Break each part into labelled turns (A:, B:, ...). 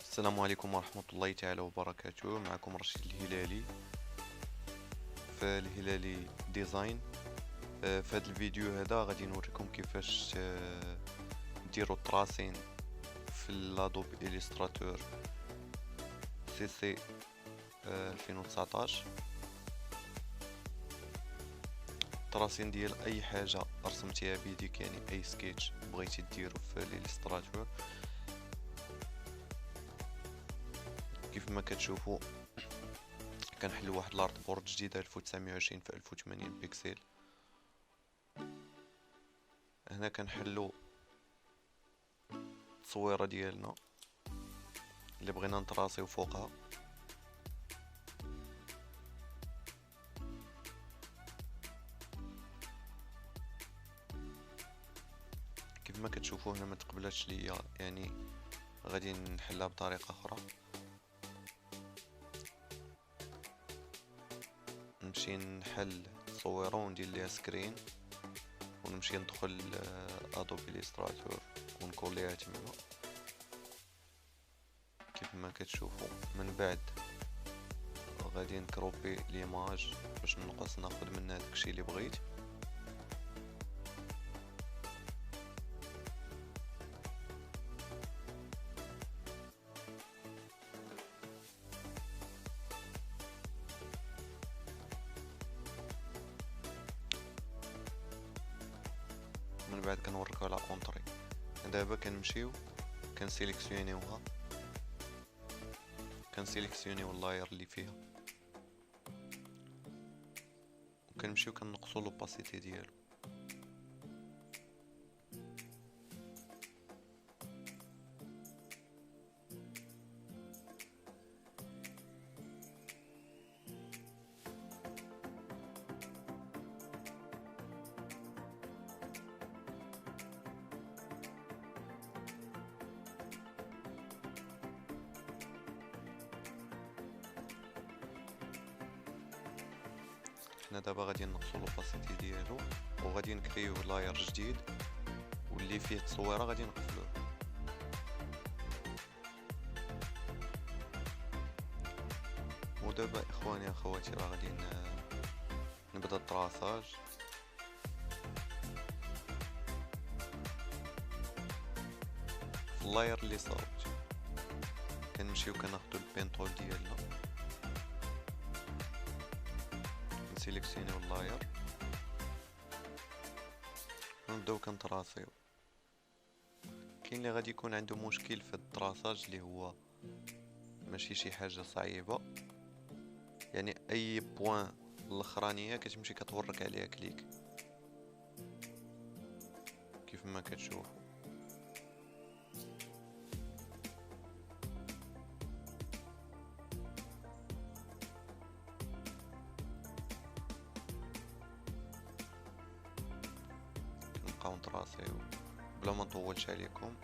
A: السلام عليكم ورحمة الله تعالى وبركاته. معكم رشيد الهلالي في الهلالي ديزاين. في هذا الفيديو هذا غادي نوريكم كيفاش ديروا التراسين في الادوب إليستراتور سي سي 2019. التراسين ديال اي حاجه رسمتيها بيديك، يعني اي سكيتش بغيتي ديرو في الإليستراتور. كيف ما كتشوفوا كنحلوا واحد الارت بورد جديده 1920 في 1080 بكسل. هنا كنحلوا التصويره ديالنا اللي بغينا نتراسيو فوقها. كيف ما كتشوفوا هنا ما تقبلاتش ليا، يعني غادي نحلها بطريقه اخرى. نمشي نحل تصويره وندير ليها سكرين، ونمشي ندخل ادوب إليستراتور ونكوليها تما كيف ما كتشوفوا. من بعد غادي نكروبي ليماج باش نقص ناخذ منها داكشي اللي بغيت. من بعد كنوريكو على اونطري. دابا كنمشيو كنسيليكسيونيوها، كنسيليكسيونيو اللاير اللي فيها، وكنمشيو كنقصو لوباسيتي ديالو. حنا دابا غادي نقصو لوباسيتي ديالو وغادي نكريو لاير جديد، واللي فيه التصويره غادي نقفلوه. ودابا اخواني اخواتي راه غادي نبدا التراساج. في اللاير اللي صاوبت كنمشيو كناخدو البينتول ديالنا، نسيليكسيونيو اللاير ونبداو كنتراسيو. كاين اللي غادي يكون عنده مشكل في التراساج اللي هو ماشي شي حاجه صعيبه، يعني اي بوين الاخرانيه كتمشي كتورك عليها كليك كيف ما كتشوفوا. نبقاو نتراسيو بلا ما نطولش عليكم.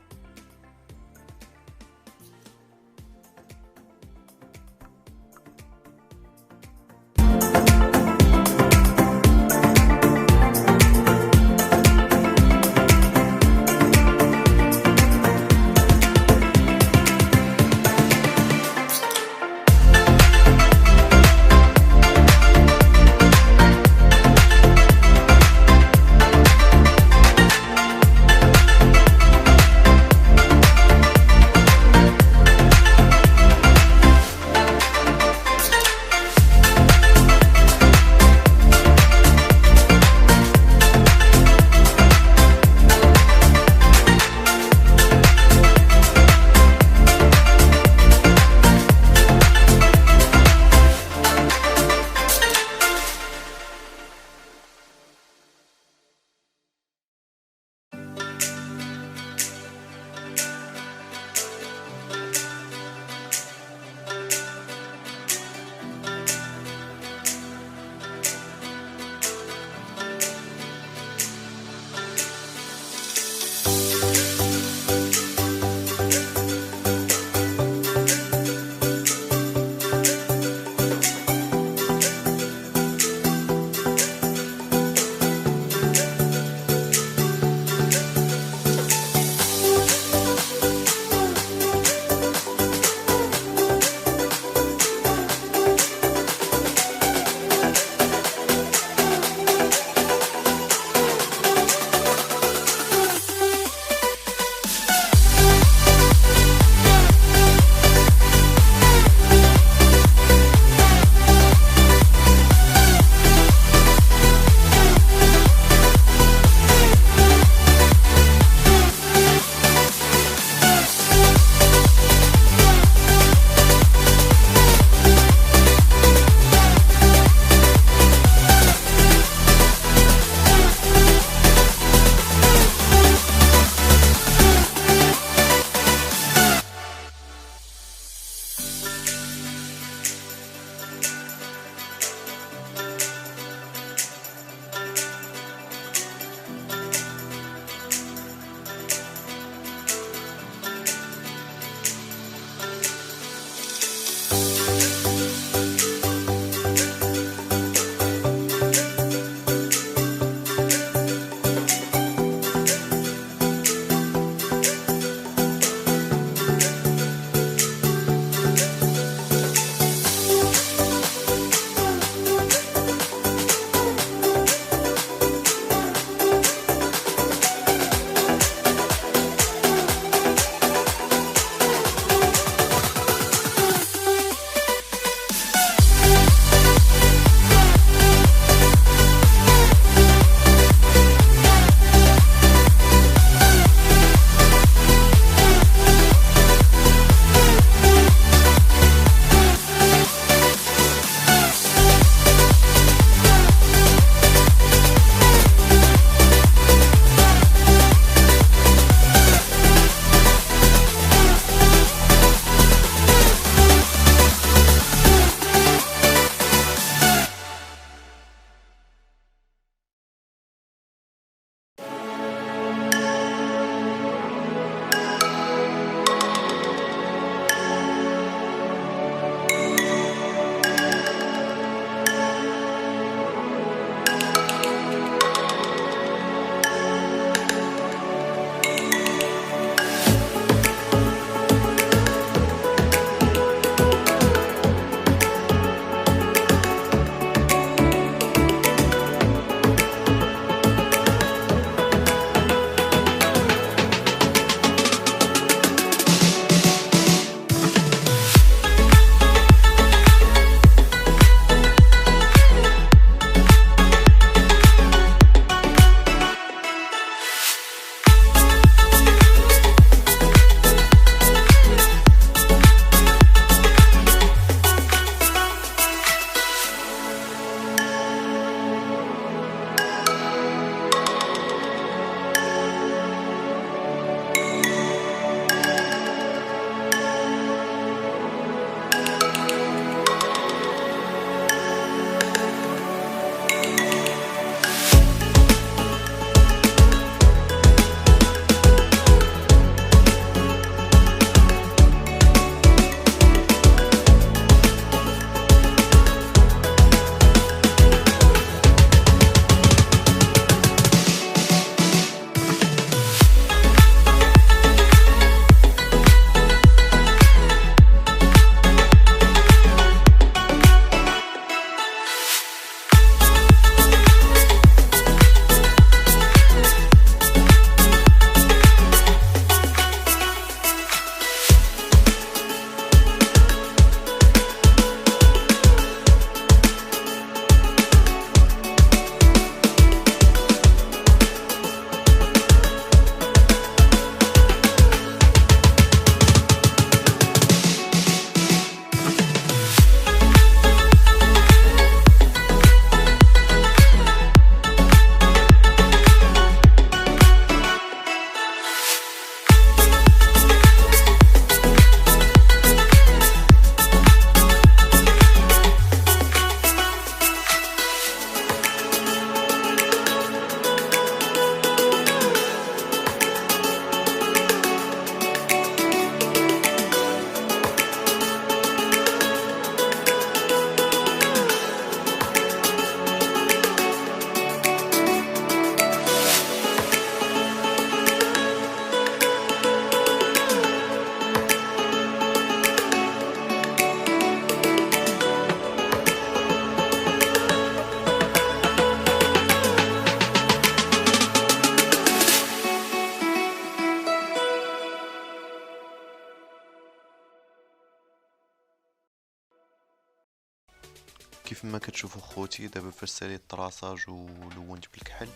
A: كما كتشوفوا خوتي دابا فاش ساليت الطراساج ولونت بالكحل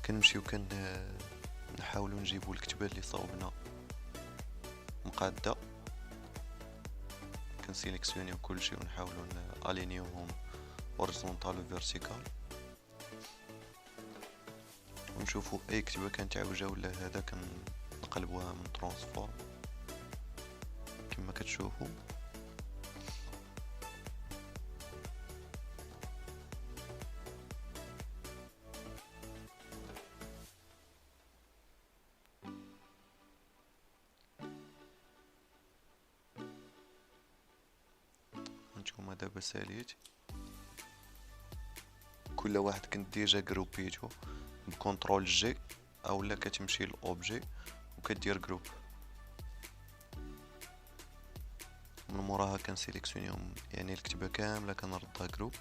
A: كنمشيو نحاولوا نجيبوا الكتبه اللي صاوبنا مقاده، كنسيليكسيونيو كلشي ونحاولوا الينيوهم هوريزونتال و فيرتيكال، ونشوفوا اي كتبه كانت عوجه ولا هذا كنقلبوها من ترانسفورم كما كتشوفوا. هانتوما دابا ساليت كل واحد كنت ديجا جروبيتو بكونترول جي اولا كتمشي لوبجي وكدير جروب، من موراها كنسيليكسيونيهم يعني الكتبه كامله كنردها جروب.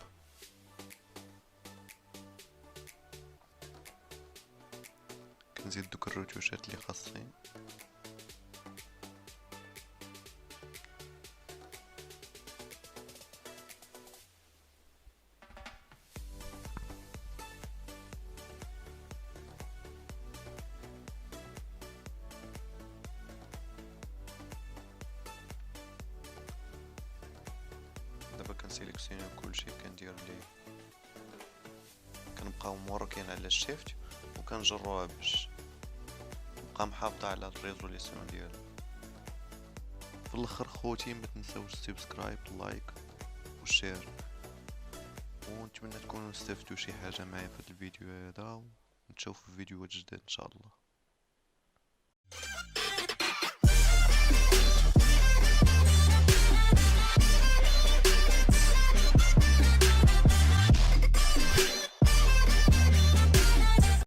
A: كنزيد دوك الروتوشات اللي خاصين. دابا كنسيليكسيونيو كلشي كندير ليه كنبقاو موركين على الشيفت وكنجروها باش تبقى محافظه على الريزوليسيون ديالها. في الاخر خوتي ما تنساوش السبسكرايب اللايك والشير، ونتمنى تكونوا استفدتوا شي حاجه معايا في هذا الفيديو هذا، ونتشوفوا في فيديوهات جداد ان شاء الله.